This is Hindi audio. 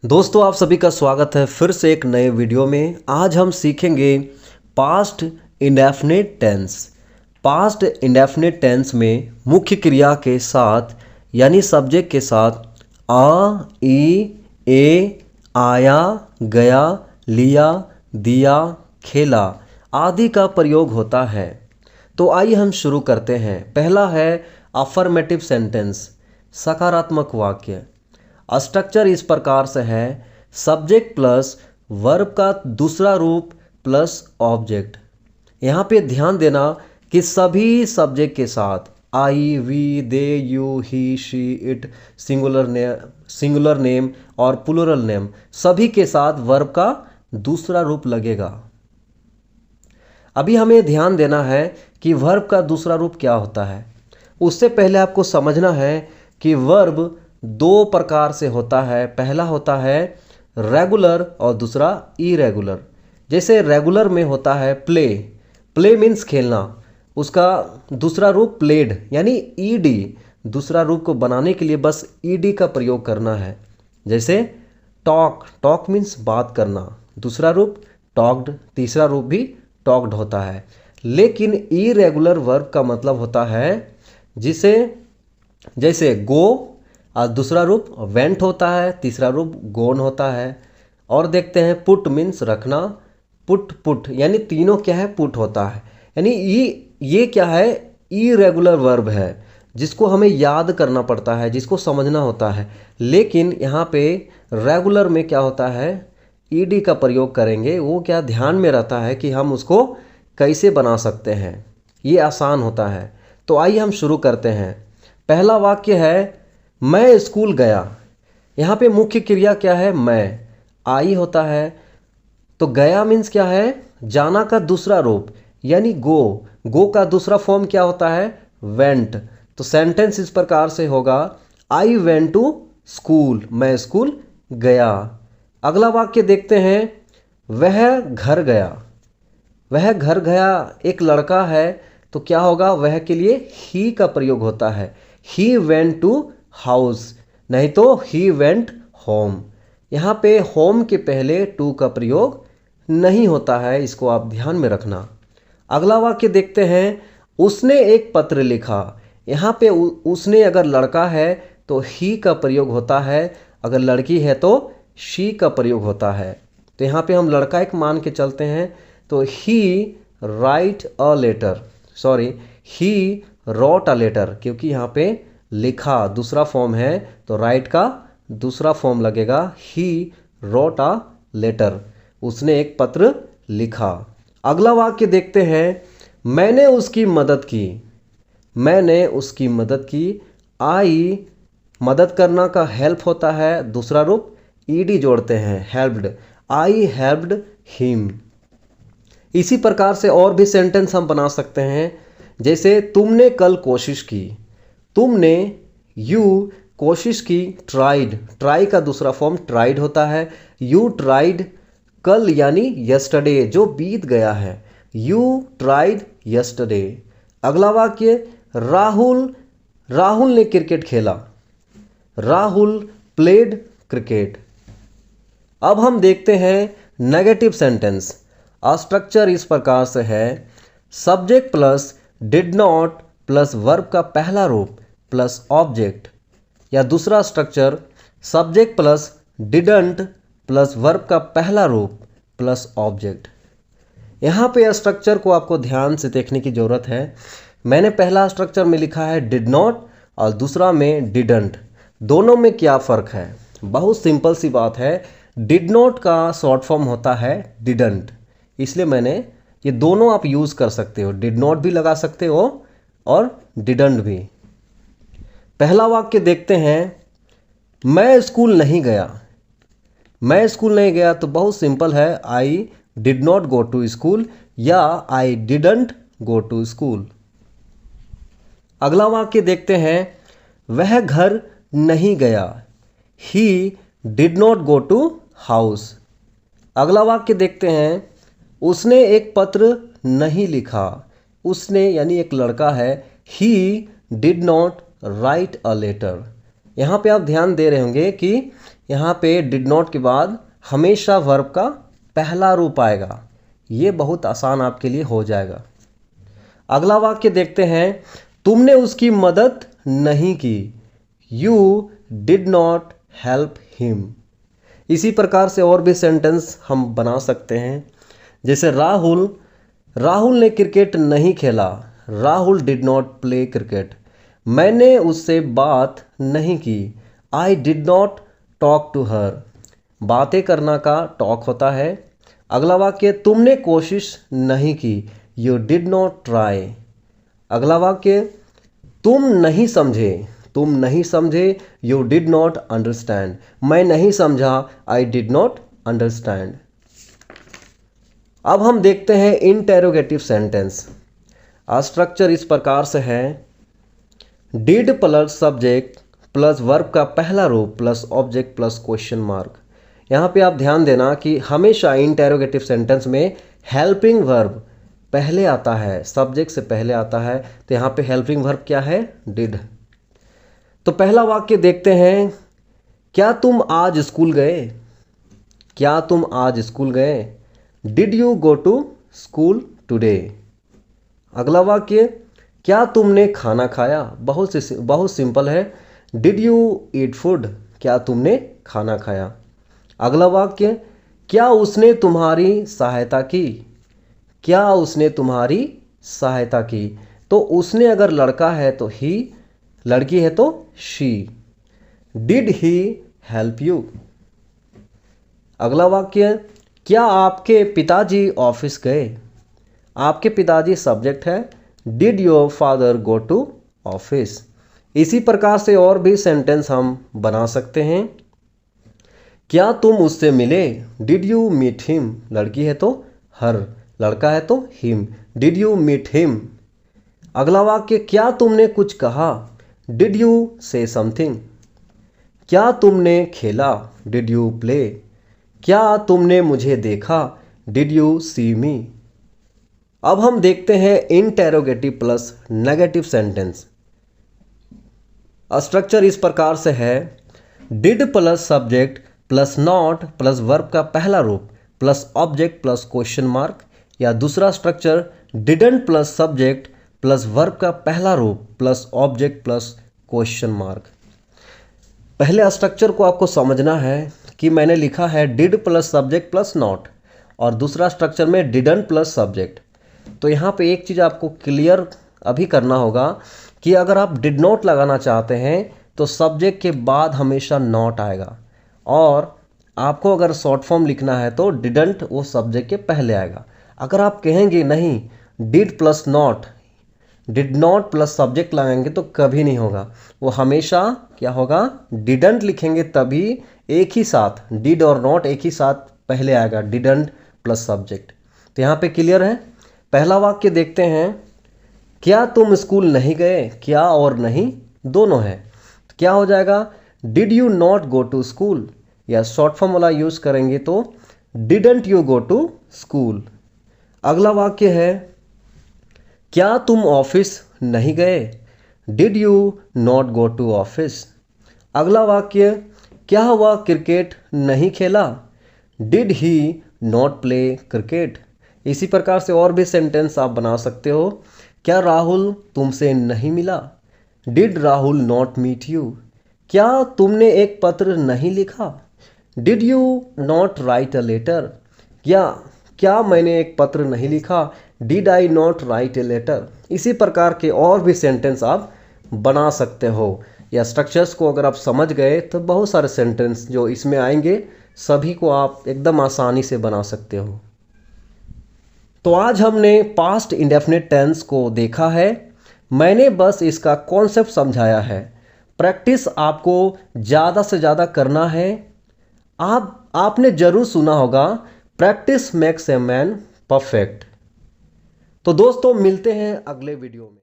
दोस्तों आप सभी का स्वागत है फिर से एक नए वीडियो में। आज हम सीखेंगे past indefinite tense. Past indefinite tense में मुख्य क्रिया के साथ यानी सब्जेक्ट के साथ आ, ई, ए, आया, गया, लिया, दिया, खेला आदि का प्रयोग होता है। तो आइए हम शुरू करते हैं। पहला है अफर्मेटिव सेंटेंस, सकारात्मक वाक्य। स्ट्रक्चर इस प्रकार से है, सब्जेक्ट प्लस वर्ब का दूसरा रूप प्लस ऑब्जेक्ट। यहाँ पे ध्यान देना कि सभी सब्जेक्ट के साथ I, we, they, you, he, she, it, singular name और प्लूरल नेम सभी के साथ वर्ब का दूसरा रूप लगेगा। अभी हमें ध्यान देना है कि वर्ब का दूसरा रूप क्या होता है। उससे पहले आपको समझना है कि वर्ब दो प्रकार से होता है। पहला होता है रेगुलर और दूसरा इरेगुलर। जैसे रेगुलर में होता है प्ले, प्ले मीन्स खेलना, उसका दूसरा रूप प्लेड यानी ईडी। दूसरा रूप को बनाने के लिए बस ईडी का प्रयोग करना है। जैसे टॉक, टॉक मीन्स बात करना, दूसरा रूप टॉक्ड, तीसरा रूप भी टॉक्ड होता है। लेकिन इरेगुलर वर्ब का मतलब होता है जैसे गो, और दूसरा रूप वेंट होता है, तीसरा रूप गोन होता है। और देखते हैं पुट मीन्स रखना, पुट पुट यानी तीनों क्या है, पुट होता है। यानी ये क्या है, इरेगुलर वर्ब है जिसको हमें याद करना पड़ता है, जिसको समझना होता है। लेकिन यहाँ पे रेगुलर में क्या होता है, ईडी का प्रयोग करेंगे। वो क्या ध्यान में रहता है कि हम उसको कैसे बना सकते हैं, ये आसान होता है। तो आइए हम शुरू करते हैं। पहला वाक्य है मैं स्कूल गया। यहाँ पे मुख्य क्रिया क्या है, मैं, आई होता है। तो गया मीन्स क्या है, जाना का दूसरा रूप यानी गो। गो का दूसरा फॉर्म क्या होता है, वेंट। तो सेंटेंस इस प्रकार से होगा, आई वेंट टू स्कूल, मैं स्कूल गया। अगला वाक्य देखते हैं, वह घर गया। वह घर गया एक लड़का है, तो क्या होगा, वह के लिए ही का प्रयोग होता है। ही वेंट टू हाउस, नहीं तो ही वेंट होम। यहाँ पे होम के पहले टू का प्रयोग नहीं होता है, इसको आप ध्यान में रखना। अगला वाक्य देखते हैं, उसने एक पत्र लिखा। यहाँ पे उसने अगर लड़का है तो ही का प्रयोग होता है, अगर लड़की है तो शी का प्रयोग होता है। तो यहाँ पे हम लड़का एक मान के चलते हैं, तो he write a letter, he wrote a letter, क्योंकि यहाँ पे लिखा दूसरा फॉर्म है तो राइट का दूसरा फॉर्म लगेगा, ही रोट अ लेटर, उसने एक पत्र लिखा। अगला वाक्य देखते हैं, मैंने उसकी मदद की। मैंने उसकी मदद की, आई मदद करना का हेल्प होता है, दूसरा रूप ईडी जोड़ते हैं, हेल्प्ड, आई हेल्प्ड हिम। इसी प्रकार से और भी सेंटेंस हम बना सकते हैं। जैसे तुमने कल कोशिश की, तुमने, यू कोशिश की, ट्राइड, ट्राई का दूसरा फॉर्म ट्राइड होता है। यू ट्राइड कल यानी यस्टरडे, जो बीत गया है, यू ट्राइड यस्टरडे। अगला वाक्य, राहुल ने क्रिकेट खेला। Rahul played cricket. अब हम देखते हैं नेगेटिव सेंटेंस। स्ट्रक्चर इस प्रकार से है, subject plus did not plus verb का पहला रूप प्लस ऑब्जेक्ट। या दूसरा structure, subject plus didn't plus verb का पहला रूप प्लस ऑब्जेक्ट। यहाँ पे स्ट्रक्चर को आपको ध्यान से देखने की ज़रूरत है। मैंने पहला स्ट्रक्चर में लिखा है डिड नॉट और दूसरा में डिडंट। दोनों में क्या फ़र्क है, बहुत सिंपल सी बात है। डिड नॉट का शॉर्ट फॉर्म होता है डिडंट, इसलिए मैंने ये दोनों आप यूज़ कर सकते हो, डिड नॉट भी लगा सकते हो और डिडंट भी। पहला वाक्य देखते हैं, मैं स्कूल नहीं गया। मैं स्कूल नहीं गया तो बहुत सिंपल है, I did not go to school या I didn't go to school. अगला वाक्य देखते हैं, वह घर नहीं गया, he did not go to house. अगला वाक्य देखते हैं, उसने एक पत्र नहीं लिखा। उसने यानी एक लड़का है, he did not write a letter. यहाँ पे आप ध्यान दे रहे होंगे कि यहाँ पे डिड नॉट के बाद हमेशा वर्ब का पहला रूप आएगा। ये बहुत आसान आपके लिए हो जाएगा। अगला वाक्य देखते हैं, तुमने उसकी मदद नहीं की। You did not help him. इसी प्रकार से और भी सेंटेंस हम बना सकते हैं, जैसे राहुल ने क्रिकेट नहीं खेला। Rahul did not play cricket. मैंने उससे बात नहीं की। I did not talk to her. बातें करना का टॉक होता है। अगला वाक्य, तुमने कोशिश नहीं की। You did not try. अगला वाक्य, तुम नहीं समझे। You did not understand. मैं नहीं समझा। आई डिड नॉट अंडरस्टैंड। अब हम देखते हैं इंटेरोगेटिव सेंटेंस। स्ट्रक्चर इस प्रकार से है, did plus subject plus verb का पहला रूप plus object plus question mark. यहाँ पे आप ध्यान देना कि हमेशा इंटेरोगेटिव सेंटेंस में हेल्पिंग वर्ब पहले आता है, सब्जेक्ट से पहले आता है। तो यहाँ पे हेल्पिंग वर्ब क्या है? डिड। तो पहला वाक्य देखते हैं, क्या तुम आज स्कूल गए? Did you go to school today? अगला वाक्य, क्या तुमने खाना खाया? बहुत सिंपल है, डिड यू ईट फूड? क्या तुमने खाना खाया? अगला वाक्य, क्या उसने तुम्हारी सहायता की? तो उसने अगर लड़का है तो ही, लड़की है तो she. Did he help you? अगला वाक्य, क्या आपके पिताजी ऑफिस गए? आपके पिताजी सब्जेक्ट है, did your father go to office? इसी प्रकार से और भी सेंटेंस हम बना सकते हैं। क्या तुम उससे मिले? Did you meet him? लड़की है तो हर, लड़का है तो him. Did you meet him? अगला वाक्य, क्या तुमने कुछ कहा? Did you say something? क्या तुमने खेला? Did you play? क्या तुमने मुझे देखा? Did you see me? अब हम देखते हैं interrogative plus negative sentence. Structure इस प्रकार से है, did plus subject plus not plus verb का पहला रूप plus object plus question mark, या दूसरा structure didn't plus subject plus verb का पहला रूप plus object plus question mark. पहले स्ट्रक्चर को आपको समझना है कि मैंने लिखा है did plus subject plus not, और दूसरा स्ट्रक्चर में डिडंट प्लस सब्जेक्ट। तो यहाँ पे एक चीज़ आपको क्लियर अभी करना होगा कि अगर आप डिड नॉट लगाना चाहते हैं तो सब्जेक्ट के बाद हमेशा नॉट आएगा, और आपको अगर शॉर्ट फॉर्म लिखना है तो डिडंट वो सब्जेक्ट के पहले आएगा। अगर आप कहेंगे नहीं did plus not, did not plus subject लगाएंगे तो कभी नहीं होगा। वो हमेशा क्या होगा? डिडंट लिखेंगे तभी एक ही साथ, डिड और नॉट एक ही साथ पहले आएगा, डिडंट प्लस सब्जेक्ट। तो यहाँ पे क्लियर है। पहला वाक्य देखते हैं, क्या तुम स्कूल नहीं गए? क्या और नहीं दोनों है, तो क्या हो जाएगा? Did you not go to school, या शॉर्ट फॉर्म वाला यूज करेंगे तो didn't you go to school. अगला वाक्य है, क्या तुम ऑफिस नहीं गए? Did you not go to office? अगला वाक्य, क्या वह क्रिकेट नहीं खेला? Did he not play cricket? इसी प्रकार से और भी सेंटेंस आप बना सकते हो। क्या राहुल तुमसे नहीं मिला? Did Rahul not meet you? क्या तुमने एक पत्र नहीं लिखा? Did you not write a letter? क्या मैंने एक पत्र नहीं लिखा? Did I not write a letter? इसी प्रकार के और भी सेंटेंस आप बना सकते हो। या स्ट्रक्चर्स को अगर आप समझ गए तो बहुत सारे सेंटेंस जो इसमें आएंगे सभी को आप एकदम आसानी से बना सकते हो। तो आज हमने पास्ट इंडेफिनिट टेंस को देखा है। मैंने बस इसका कॉन्सेप्ट समझाया है। प्रैक्टिस आपको ज़्यादा से ज़्यादा करना है। आपने ज़रूर सुना होगा, practice makes a man perfect. तो दोस्तों मिलते हैं अगले वीडियो में।